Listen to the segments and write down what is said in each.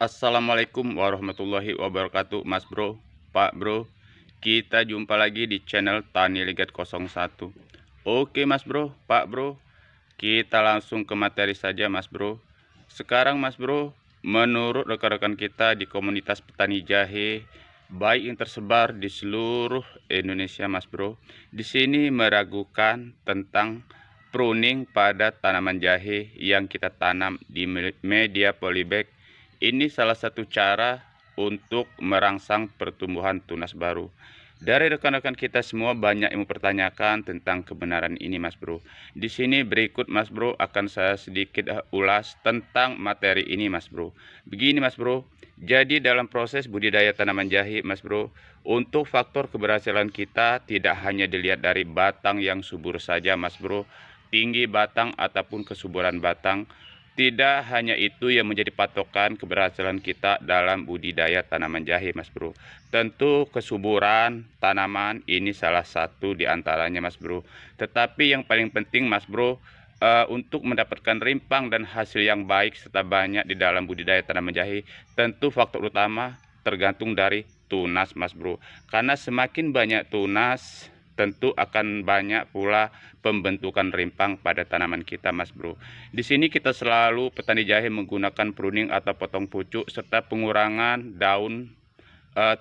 Assalamualaikum warahmatullahi wabarakatuh, Mas Bro, Pak Bro. Kita jumpa lagi di channel Tani Ligat 01. Oke, Mas Bro, Pak Bro, kita langsung ke materi saja, Mas Bro. Sekarang, Mas Bro, menurut rekan-rekan kita di komunitas petani jahe, baik yang tersebar di seluruh Indonesia, Mas Bro, di sini meragukan tentang pruning pada tanaman jahe yang kita tanam di media polybag. Ini salah satu cara untuk merangsang pertumbuhan tunas baru. Dari rekan-rekan kita semua banyak yang mempertanyakan tentang kebenaran ini, Mas Bro. Di sini berikut, Mas Bro, akan saya sedikit ulas tentang materi ini, Mas Bro. Begini, Mas Bro. Jadi dalam proses budidaya tanaman jahe, Mas Bro, untuk faktor keberhasilan kita tidak hanya dilihat dari batang yang subur saja, Mas Bro, tinggi batang ataupun kesuburan batang. Tidak hanya itu yang menjadi patokan keberhasilan kita dalam budidaya tanaman jahe, Mas Bro. Tentu kesuburan tanaman ini salah satu di antaranya, Mas Bro. Tetapi yang paling penting, Mas Bro, untuk mendapatkan rimpang dan hasil yang baik serta banyak di dalam budidaya tanaman jahe, tentu faktor utama tergantung dari tunas, Mas Bro. Karena semakin banyak tunas, tentu akan banyak pula pembentukan rimpang pada tanaman kita, Mas Bro. Di sini kita selalu petani jahe menggunakan pruning atau potong pucuk serta pengurangan daun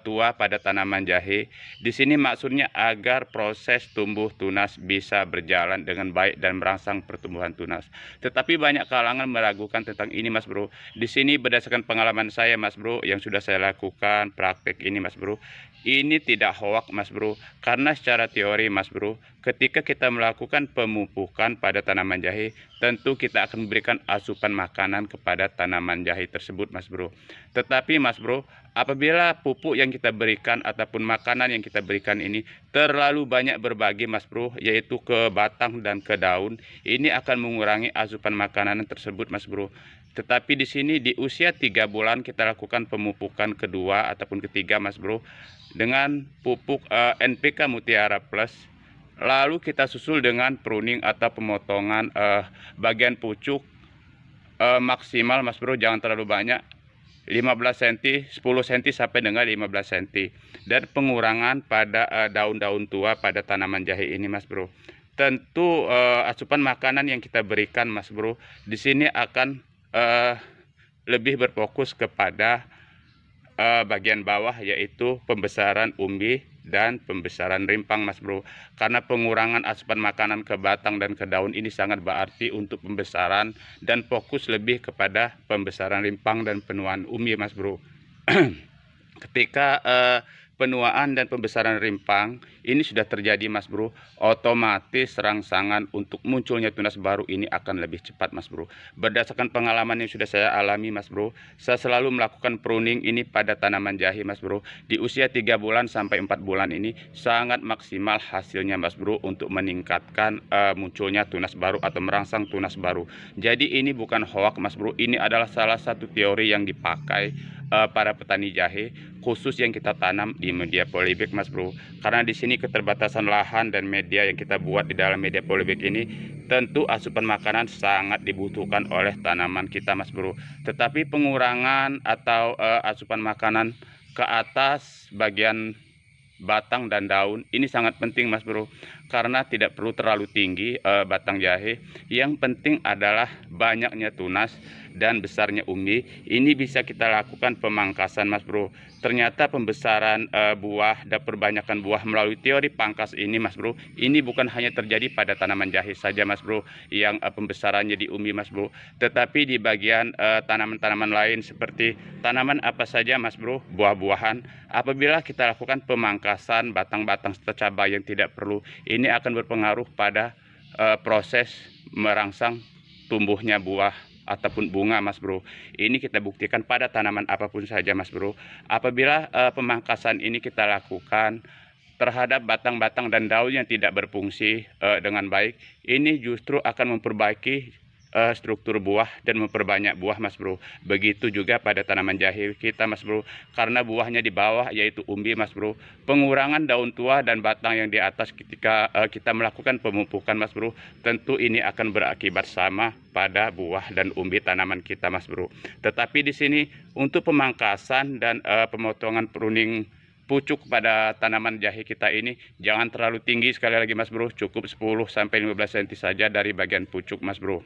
tua pada tanaman jahe. Di sini maksudnya agar proses tumbuh tunas bisa berjalan dengan baik dan merangsang pertumbuhan tunas. Tetapi banyak kalangan meragukan tentang ini, Mas Bro. Di sini berdasarkan pengalaman saya, Mas Bro, yang sudah saya lakukan praktek ini, Mas Bro. Ini tidak hoak, Mas Bro, karena secara teori, Mas Bro, ketika kita melakukan pemupukan pada tanaman jahe, tentu kita akan memberikan asupan makanan kepada tanaman jahe tersebut, Mas Bro. Tetapi, Mas Bro, apabila pupuk yang kita berikan ataupun makanan yang kita berikan ini terlalu banyak berbagi, Mas Bro, yaitu ke batang dan ke daun, ini akan mengurangi asupan makanan tersebut, Mas Bro. Tetapi di sini di usia 3 bulan kita lakukan pemupukan kedua ataupun ketiga, Mas Bro, dengan pupuk NPK Mutiara Plus. Lalu kita susul dengan pruning atau pemotongan bagian pucuk maksimal, Mas Bro, jangan terlalu banyak, 15 cm, 10 cm sampai dengan 15 cm. Dan pengurangan pada daun-daun tua pada tanaman jahe ini, Mas Bro. Tentu asupan makanan yang kita berikan, Mas Bro, di sini akan lebih berfokus kepada bagian bawah, yaitu pembesaran umbi dan pembesaran rimpang, Mas Bro. Karena pengurangan asupan makanan ke batang dan ke daun ini sangat berarti untuk pembesaran dan fokus lebih kepada pembesaran rimpang dan penuaan umbi, Mas Bro. Ketika penuaan dan pembesaran rimpang ini sudah terjadi, Mas Bro, otomatis rangsangan untuk munculnya tunas baru ini akan lebih cepat, Mas Bro. Berdasarkan pengalaman yang sudah saya alami, Mas Bro, saya selalu melakukan pruning ini pada tanaman jahe, Mas Bro. Di usia 3 bulan sampai 4 bulan ini sangat maksimal hasilnya, Mas Bro, untuk meningkatkan munculnya tunas baru atau merangsang tunas baru. Jadi ini bukan hoak, Mas Bro, ini adalah salah satu teori yang dipakai para petani jahe, khusus yang kita tanam di media polybag, Mas Bro. Karena di sini keterbatasan lahan dan media yang kita buat di dalam media polybag ini, tentu asupan makanan sangat dibutuhkan oleh tanaman kita, Mas Bro. Tetapi pengurangan atau asupan makanan ke atas bagian batang dan daun ini sangat penting, Mas Bro, karena tidak perlu terlalu tinggi batang jahe. Yang penting adalah banyaknya tunas dan besarnya umbi. Ini bisa kita lakukan pemangkasan, Mas Bro. Ternyata pembesaran buah dan perbanyakan buah melalui teori pangkas ini, Mas Bro, ini bukan hanya terjadi pada tanaman jahe saja, Mas Bro, yang pembesarannya di umbi, Mas Bro, tetapi di bagian tanaman-tanaman lain seperti tanaman apa saja, Mas Bro, buah-buahan. Apabila kita lakukan pemangkasan batang-batang serta cabai yang tidak perlu, ini akan berpengaruh pada proses merangsang tumbuhnya buah ataupun bunga, Mas Bro. Ini kita buktikan pada tanaman apapun saja, Mas Bro. Apabila pemangkasan ini kita lakukan terhadap batang-batang dan daun yang tidak berfungsi dengan baik, ini justru akan memperbaiki struktur buah dan memperbanyak buah Mas Bro. Begitu juga pada tanaman jahe kita Mas Bro, karena buahnya di bawah yaitu umbi Mas Bro. Pengurangan daun tua dan batang yang di atas ketika kita melakukan pemupukan Mas Bro, tentu ini akan berakibat sama pada buah dan umbi tanaman kita Mas Bro. Tetapi di sini untuk pemangkasan dan pemotongan pruning pucuk pada tanaman jahe kita ini jangan terlalu tinggi, sekali lagi Mas Bro, cukup 10-15 cm saja dari bagian pucuk Mas Bro.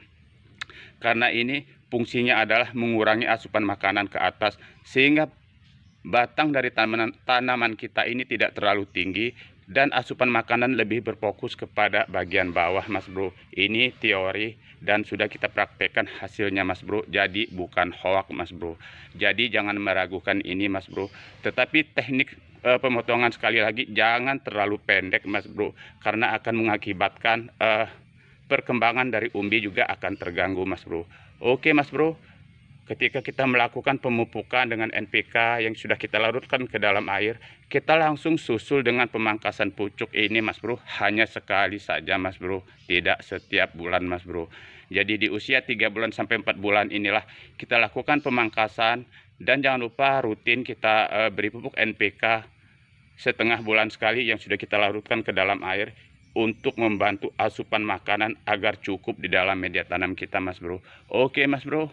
Karena ini fungsinya adalah mengurangi asupan makanan ke atas sehingga batang dari tanaman kita ini tidak terlalu tinggi dan asupan makanan lebih berfokus kepada bagian bawah Mas Bro. Ini teori dan sudah kita praktekkan hasilnya Mas Bro, jadi bukan hoax Mas Bro. Jadi jangan meragukan ini Mas Bro. Tetapi teknik pemotongan sekali lagi jangan terlalu pendek Mas Bro, karena akan mengakibatkan perkembangan dari umbi juga akan terganggu Mas Bro. Oke Mas Bro, ketika kita melakukan pemupukan dengan NPK yang sudah kita larutkan ke dalam air, kita langsung susul dengan pemangkasan pucuk ini Mas Bro, hanya sekali saja Mas Bro, tidak setiap bulan Mas Bro. Jadi di usia 3 bulan sampai 4 bulan inilah kita lakukan pemangkasan, dan jangan lupa rutin kita beri pupuk NPK setengah bulan sekali yang sudah kita larutkan ke dalam air untuk membantu asupan makanan agar cukup di dalam media tanam kita Mas Bro. Oke Mas Bro,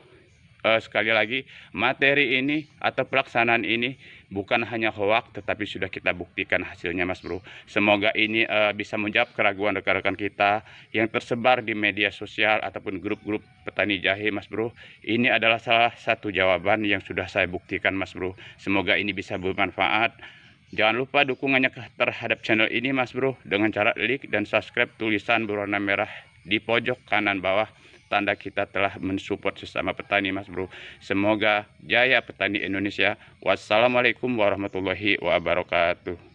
sekali lagi materi ini atau pelaksanaan ini bukan hanya hoak, tetapi sudah kita buktikan hasilnya Mas Bro. Semoga ini bisa menjawab keraguan rekan-rekan kita yang tersebar di media sosial ataupun grup-grup petani jahe Mas Bro. Ini adalah salah satu jawaban yang sudah saya buktikan Mas Bro. Semoga ini bisa bermanfaat. Jangan lupa dukungannya terhadap channel ini Mas Bro dengan cara like dan subscribe, tulisan berwarna merah di pojok kanan bawah, tanda kita telah mensupport sesama petani Mas Bro. Semoga jaya petani Indonesia. Wassalamualaikum warahmatullahi wabarakatuh.